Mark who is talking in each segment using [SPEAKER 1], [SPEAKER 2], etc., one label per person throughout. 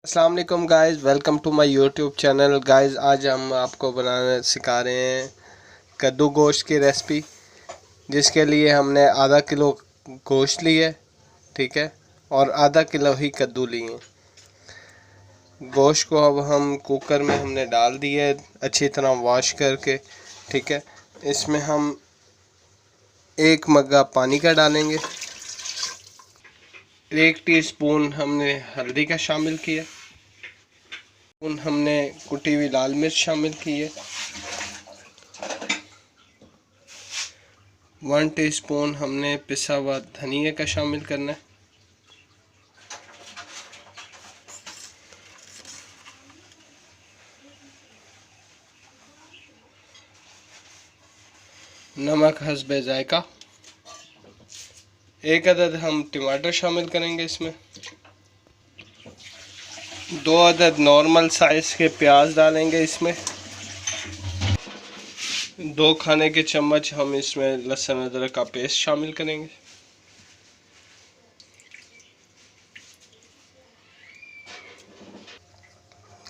[SPEAKER 1] अस्सलाम वालेकुम guys, welcome to my YouTube channel. Guys आज हम आपको बनाना सिखा रहे हैं कद्दू गोश्त की रेसिपी, जिसके लिए हमने आधा किलो गोश्त लिए, ठीक है, और आधा किलो ही कद्दू लिए। गोश्त को अब हम कुकर में हमने डाल दिया है अच्छी तरह वॉश करके, ठीक है। इसमें हम एक मग्गा पानी का डालेंगे, 1 टीस्पून हमने हल्दी का शामिल किया, हमने कुटी हुई लाल मिर्च शामिल की है, 1 टीस्पून हमने पिसा हुआ धनिया का शामिल करना है, नमक हस्बे जायका, 1 अदद हम टमाटर शामिल करेंगे इसमें, 2 अदद नॉर्मल साइज़ के प्याज डालेंगे इसमें, 2 खाने के चम्मच हम इसमें लहसुन अदरक का पेस्ट शामिल करेंगे,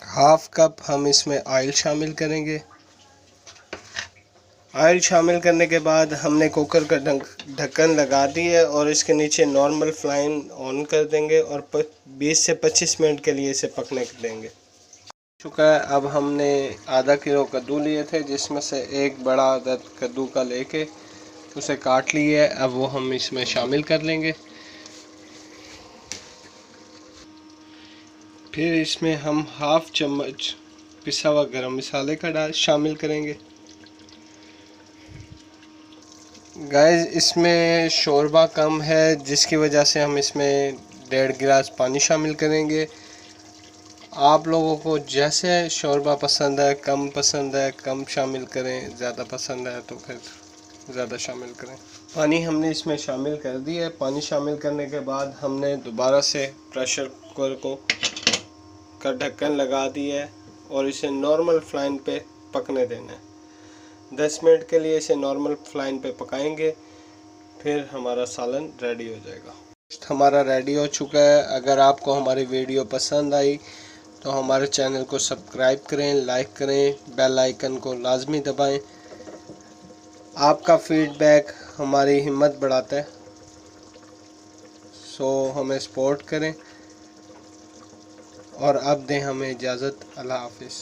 [SPEAKER 1] हाफ कप हम इसमें ऑयल शामिल करेंगे। ऑयल शामिल करने के बाद हमने कुकर का ढक्कन लगा दिया और इसके नीचे नॉर्मल फ्लेम ऑन कर देंगे और 20 से 25 मिनट के लिए इसे पकने देंगे। चुका है। अब हमने आधा किलो कद्दू लिए थे, जिसमें से एक बड़ा अदद कद्दू का लेके उसे काट लिए। अब वो हम इसमें शामिल कर लेंगे। फिर इसमें हम हाफ चम्मच पिसा हुआ गरम मसाले का शामिल करेंगे। गाइस इसमें शोरबा कम है, जिसकी वजह से हम इसमें 1.5 गिलास पानी शामिल करेंगे। आप लोगों को जैसे शोरबा पसंद है, कम पसंद है कम शामिल करें, ज़्यादा पसंद है तो फिर ज़्यादा शामिल करें। पानी हमने इसमें शामिल कर दिया है। पानी शामिल करने के बाद हमने दोबारा से प्रेशर कुकर को का ढक्कन लगा दिया है और इसे नॉर्मल फ्लेम पे पकने देना है। 10 मिनट के लिए इसे नॉर्मल फ्लेम पे पकाएंगे, फिर हमारा सालन रेडी हो जाएगा। हमारा रेडी हो चुका है। अगर आपको हमारी वीडियो पसंद आई तो हमारे चैनल को सब्सक्राइब करें, लाइक करें, बेल आइकन को लाजमी दबाएं। आपका फीडबैक हमारी हिम्मत बढ़ाता है, सो हमें सपोर्ट करें। और अब दें हमें इजाज़त। अल्लाह हाफिज़।